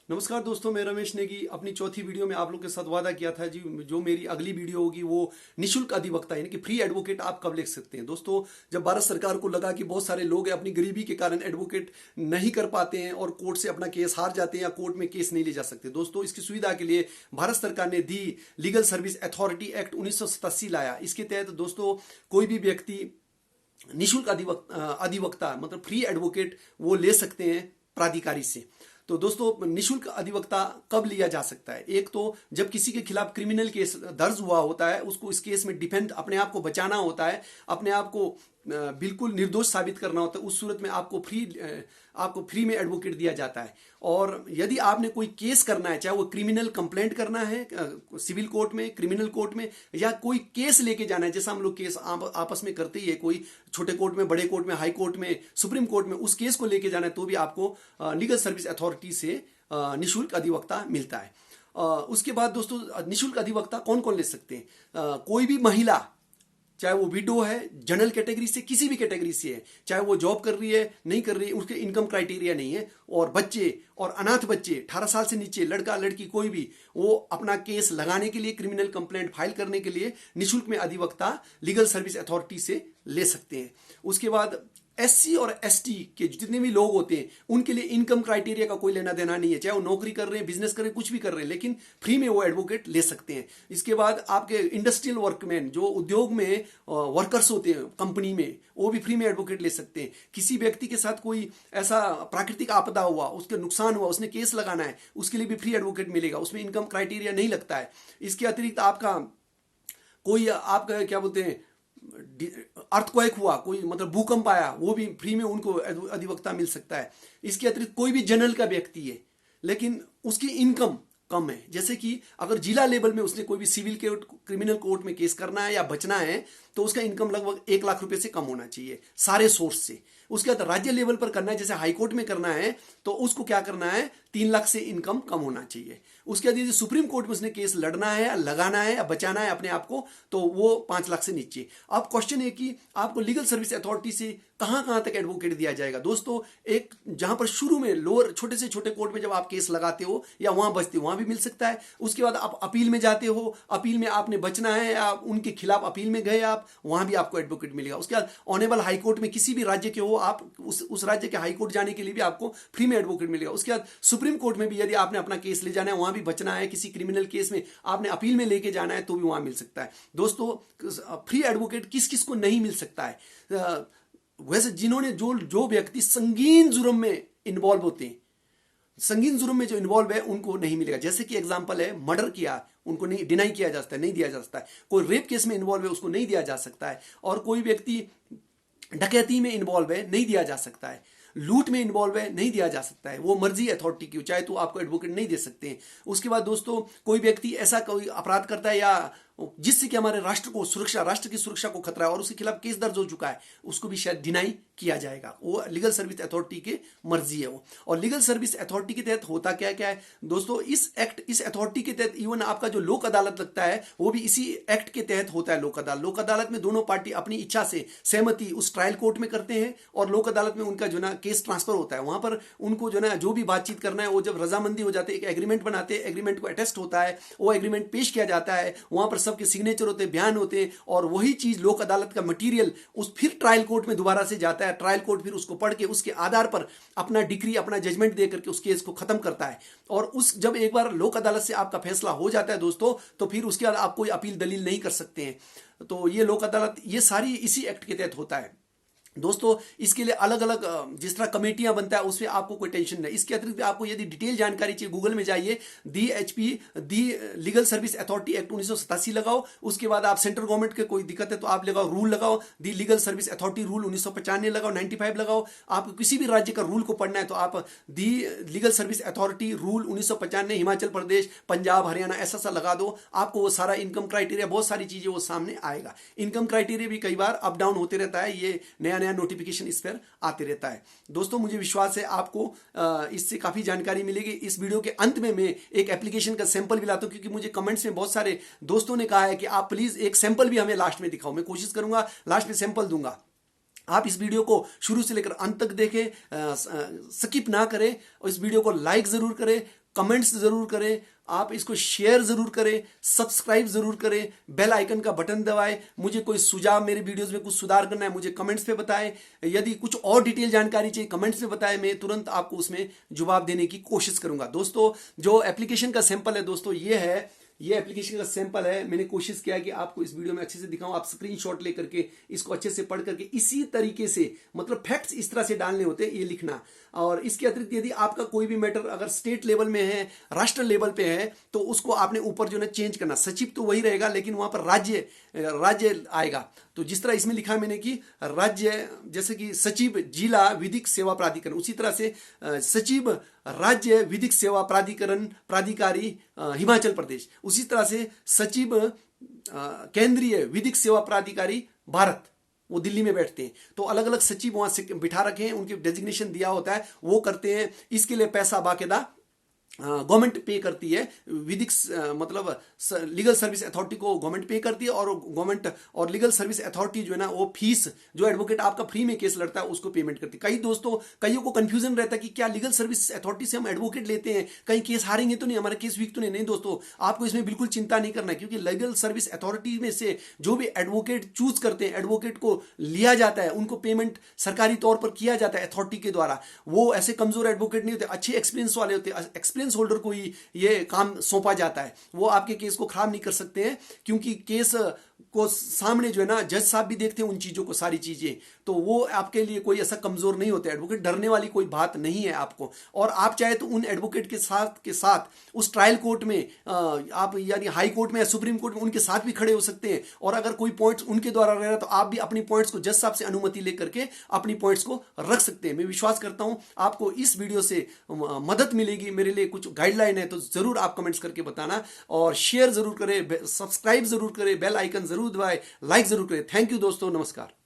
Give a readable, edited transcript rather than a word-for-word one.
नमस्कार दोस्तों, मैं रमेश नेगी अपनी चौथी वीडियो में आप लोग के साथ वादा किया था जी। जो मेरी अगली वीडियो होगी वो निशुल्क अधिवक्ता यानी कि फ्री एडवोकेट आप कब ले सकते हैं। दोस्तों, जब भारत सरकार को लगा कि बहुत सारे लोग अपनी गरीबी के कारण एडवोकेट नहीं कर पाते हैं और कोर्ट से अपना केस हार जाते हैं या कोर्ट में केस नहीं ले जा सकते, दोस्तों इसकी सुविधा के लिए भारत सरकार ने दी लीगल सर्विस अथॉरिटी एक्ट 1987 लाया। इसके तहत दोस्तों कोई भी व्यक्ति निशुल्क अधिवक्ता मतलब फ्री एडवोकेट वो ले सकते हैं प्राधिकारी से। तो दोस्तों, निशुल्क अधिवक्ता कब लिया जा सकता है? एक तो जब किसी के खिलाफ क्रिमिनल केस दर्ज हुआ होता है, उसको इस केस में डिफेंड अपने आप को बचाना होता है, अपने आप को बिल्कुल निर्दोष साबित करना होता है, उस सूरत में आपको फ्री में एडवोकेट दिया जाता है। और यदि आपने कोई केस करना है, चाहे वो क्रिमिनल कंप्लेंट करना है सिविल कोर्ट में, क्रिमिनल कोर्ट में, या कोई केस लेके जाना है, जैसा हम लोग केस आपस में करते ही है, कोई छोटे कोर्ट में, बड़े कोर्ट में, हाई कोर्ट में, सुप्रीम कोर्ट में, उस केस को लेके जाना है, तो भी आपको लीगल सर्विस अथॉरिटी से निशुल्क अधिवक्ता मिलता है। उसके बाद दोस्तों, निशुल्क अधिवक्ता कौन कौन ले सकते हैं? कोई भी महिला, चाहे वो विडो है, जनरल कैटेगरी से, किसी भी कैटेगरी से है, चाहे वो जॉब कर रही है, नहीं कर रही है, उसके इनकम क्राइटेरिया नहीं है, और बच्चे और अनाथ बच्चे, 18 साल से नीचे, लड़का लड़की कोई भी, वो अपना केस लगाने के लिए, क्रिमिनल कंप्लेंट फाइल करने के लिए निशुल्क में अधिवक्ता लीगल सर्विस अथॉरिटी से ले सकते हैं। उसके बाद एससी और एसटी के जितने भी लोग होते हैं उनके लिए इनकम क्राइटेरिया का कोई लेना देना नहीं है, चाहे वो नौकरी कर रहे हैं, बिजनेस कर रहे हैं, कुछ भी कर रहे हैं, लेकिन फ्री में वो एडवोकेट ले सकते हैं। इसके बाद आपके इंडस्ट्रियल वर्कमैन, जो उद्योग में वर्कर्स होते हैं कंपनी में, वो भी फ्री में एडवोकेट ले सकते हैं। किसी व्यक्ति के साथ कोई ऐसा प्राकृतिक आपदा हुआ, उसके नुकसान हुआ, उसने केस लगाना है, उसके लिए भी फ्री एडवोकेट मिलेगा, उसमें इनकम क्राइटेरिया नहीं लगता है। इसके अतिरिक्त आपका क्या बोलते हैं, अर्थक्वेक हुआ, कोई मतलब भूकंप आया, वो भी फ्री में उनको अधिवक्ता मिल सकता है। इसके अतिरिक्त कोई भी जनरल का व्यक्ति है लेकिन उसकी इनकम कम है, जैसे कि अगर जिला लेवल में उसने कोई भी सिविल के क्रिमिनल कोर्ट में केस करना है या बचना है, तो उसका इनकम लगभग 1 लाख रुपए से कम होना चाहिए सारे सोर्स से। उसके बाद राज्य लेवल पर करना है, जैसे हाईकोर्ट में करना है, तो उसको क्या करना है, 3 लाख से इनकम कम होना चाहिए। उसके बाद यदि सुप्रीम कोर्ट में उसने केस लड़ना है या लगाना है या बचाना है अपने आप को, तो वो 5 लाख से नीचे। अब क्वेश्चन है कि आपको लीगल सर्विस अथॉरिटी से कहां कहां तक एडवोकेट दिया जाएगा। दोस्तों, एक जहां पर शुरू में लोअर छोटे से छोटे कोर्ट में जब आप केस लगाते हो या वहां बचते हो, वहां भी मिल सकता है। उसके बाद आप अपील में जाते हो, अपील में आपने बचना है या उनके खिलाफ अपील में गए आप, वहां भी आपको एडवोकेट मिलेगा। उसके बाद ऑनेबल हाईकोर्ट में किसी भी राज्य के हो आप, उस राज्य के हाईकोर्ट जाने के लिए भी आपको फ्री में एडवोकेट मिलेगा। उसके बाद सुप्रीम कोर्ट में भी यदि आपने अपना केस ले जाना है, वहां भी बचना है, किसी क्रिमिनल केस में आपने अपील में लेके जाना है, तो भी वहां मिल सकता है। दोस्तों, फ्री एडवोकेट किस किस को नहीं मिल सकता है? वैसे जिन्होंने जो व्यक्ति संगीन जुर्म में इन्वॉल्व होते हैं, संगीन जुर्म में जो इन्वॉल्व है, उनको नहीं मिलेगा। जैसे कि एग्जांपल है, मर्डर किया, उनको नहीं डिनाई किया जा सकता है, नहीं दिया जा सकता है। कोई रेप केस में इन्वॉल्व है, उसको नहीं दिया जा सकता है। और कोई व्यक्ति डकैती में इन्वॉल्व है, नहीं दिया जा सकता है। लूट में इन्वॉल्व है, नहीं दिया जा सकता है। वो मर्जी अथॉरिटी की, चाहे तो आपको एडवोकेट नहीं दे सकते हैं। उसके बाद दोस्तों, कोई व्यक्ति ऐसा कोई अपराध करता है या जिससे कि हमारे राष्ट्र की सुरक्षा को खतरा है और उसके खिलाफ केस दर्ज हो चुका है, उसको भी शायद डिनाई किया जाएगा। वो लीगल सर्विस अथॉरिटी की मर्जी है वो। और लीगल सर्विस अथॉरिटी के तहत होता क्या क्या है दोस्तों, इस अथॉरिटी के तहत इवन आपका जो लोक अदालत लगता है, वो भी इसी एक्ट के तहत होता है। लोक अदालत में दोनों पार्टी अपनी इच्छा से सहमति उस ट्रायल कोर्ट में करते हैं, और लोक अदालत में उनका जो ना केस ट्रांसफर होता है, वहां पर उनको जो ना जो भी बातचीत करना है, वो जब रजामंदी हो जाते हैं, एक एग्रीमेंट बनाते हैं, एग्रीमेंट को अटेस्ट होता है, वो एग्रीमेंट पेश किया जाता है, वहां पर सबके सिग्नेचर होते हैं, बयान होते हैं, और वही चीज लोक अदालत का मटेरियल उस फिर ट्रायल कोर्ट में दोबारा से जाता है। ट्रायल कोर्ट फिर उसको पढ़ के उसके आधार पर अपना डिग्री, अपना जजमेंट दे करके उस केस को खत्म करता है। और उस जब एक बार लोक अदालत से आपका फैसला हो जाता है दोस्तों, तो फिर उसके बाद आप कोई अपील दलील नहीं कर सकते हैं। तो ये लोक अदालत, ये सारी इसी एक्ट के तहत होता है दोस्तों। इसके लिए अलग अलग जिस तरह कमेटियां बनता है, उसमें आपको कोई टेंशन नहीं। इसके अतिरिक्त आपको यदि डिटेल जानकारी चाहिए, गूगल में जाइए, दी लीगल सर्विस अथॉरिटी एक्ट 1987 लगाओ। उसके बाद आप सेंट्रल गवर्नमेंट के कोई दिक्कत है तो आप लगाओ रूल, लगाओ दी लीगल सर्विस अथॉरिटी रूल 1995 लगाओ, 95 लगाओ। आपको किसी भी राज्य का रूल को पढ़ना है तो आप the legal service authority rule 1995 Himachal Pradesh, Punjab, Haryana ऐसा लगा दो, आपको वो सारा इनकम क्राइटेरिया, बहुत सारी चीजें वो सामने आएगा। इनकम क्राइटेरिया भी कई बार अप डाउन होते रहता है, ये नया नोटिफिकेशन इस पर आते रहता है। दोस्तों, मुझे विश्वास है आपको इससे काफी जानकारी मिलेगी। इस वीडियो के अंत में मैं एक एप्लीकेशन का सैंपल भी लाता हूं, क्योंकि मुझे कमेंट्स में बहुत सारे दोस्तों ने कहा है कि आप प्लीज एक सैंपल भी हमें लास्ट में दिखाओ। मैं कोशिश करूंगा लास्ट में सैंपल दूंगा। आप इस वीडियो को शुरू से लेकर अंत तक देखें, स्किप ना करें, और इस वीडियो को लाइक जरूर करें, कमेंट्स जरूर करें, आप इसको शेयर जरूर करें, सब्सक्राइब जरूर करें, बेल आइकन का बटन दबाएं। मुझे कोई सुझाव, मेरे वीडियोस में कुछ सुधार करना है, मुझे कमेंट्स पे बताएं। यदि कुछ और डिटेल जानकारी चाहिए, कमेंट्स में बताएं, मैं तुरंत आपको उसमें जवाब देने की कोशिश करूंगा। दोस्तों, जो एप्लीकेशन का सैंपल है दोस्तों, ये एप्लीकेशन का सैंपल है। मैंने कोशिश किया कि आपको इस वीडियो में अच्छे से दिखाऊं, आप स्क्रीनशॉट लेकर के इसको अच्छे से पढ़ करके इसी तरीके से, मतलब फैक्ट्स इस तरह से डालने होते हैं, ये लिखना। और इसके अतिरिक्त यदि आपका कोई भी मैटर अगर स्टेट लेवल में है, राष्ट्र लेवल पे है, तो उसको आपने ऊपर जो है चेंज करना। सचिव तो वही रहेगा, लेकिन वहां पर राज्य आएगा। तो जिस तरह इसमें लिखा है मैंने कि राज्य, जैसे कि सचिव जिला विधिक सेवा प्राधिकरण, उसी तरह से सचिव राज्य विधिक सेवा प्राधिकारी हिमाचल प्रदेश, उसी तरह से सचिव केंद्रीय विधिक सेवा प्राधिकारी भारत, वो दिल्ली में बैठते हैं। तो अलग अलग सचिव वहां से बिठा रखे हैं, उनके डेजिग्नेशन दिया होता है, वो करते हैं। इसके लिए पैसा बाकायदा गवर्नमेंट पे करती है। विधिक मतलब लीगल सर्विस अथॉरिटी को गवर्नमेंट पे करती है, और गवर्नमेंट और लीगल सर्विस अथॉरिटी जो है ना, वो फीस जो एडवोकेट आपका फ्री में केस लड़ता है उसको पेमेंट करती है। कईयों को कंफ्यूजन रहता है कि क्या लीगल सर्विस अथॉरिटी से हम एडवोकेट लेते हैं, कहीं केस हारेंगे तो नहीं, हमारा केस वीक तो नहीं दोस्तों, आपको इसमें बिल्कुल चिंता नहीं करना है, क्योंकि लीगल सर्विस अथॉरिटी में से जो भी एडवोकेट चूज करते हैं, एडवोकेट को लिया जाता है, उनको पेमेंट सरकारी तौर पर किया जाता है अथॉरिटी के द्वारा। वो ऐसे कमजोर एडवोकेट नहीं होते, अच्छे एक्सपीरियंस वाले होते हैं। एक्सपीरियंस होल्डर को ही ये काम सौंपा जाता है। वो आपके केस को खराब नहीं कर सकते हैं, क्योंकि केस को सामने जो है ना जज साहब भी देखते हैं उन चीजों को, सारी चीजें। तो वो आपके लिए कोई ऐसा कमजोर नहीं होता, एडवोकेट डरने वाली कोई बात नहीं है आपको। और आप चाहे तो उन एडवोकेट के साथ उस ट्रायल कोर्ट में, आप यानी हाई कोर्ट में या सुप्रीम कोर्ट में उनके साथ भी खड़े हो सकते हैं। और अगर कोई पॉइंट्स उनके द्वारा रह रहा है, तो आप भी अपनी पॉइंट्स को जज साहब से अनुमति लेकर के अपनी पॉइंट्स को रख सकते हैं। मैं विश्वास करता हूं आपको इस वीडियो से मदद मिलेगी। मेरे लिए कुछ गाइडलाइन है तो जरूर आप कमेंट्स करके बताना, और शेयर जरूर करें, सब्सक्राइब जरूर करें, बेल आइकन जरूर दबाएं, लाइक जरूर करें। थैंक यू दोस्तों, नमस्कार।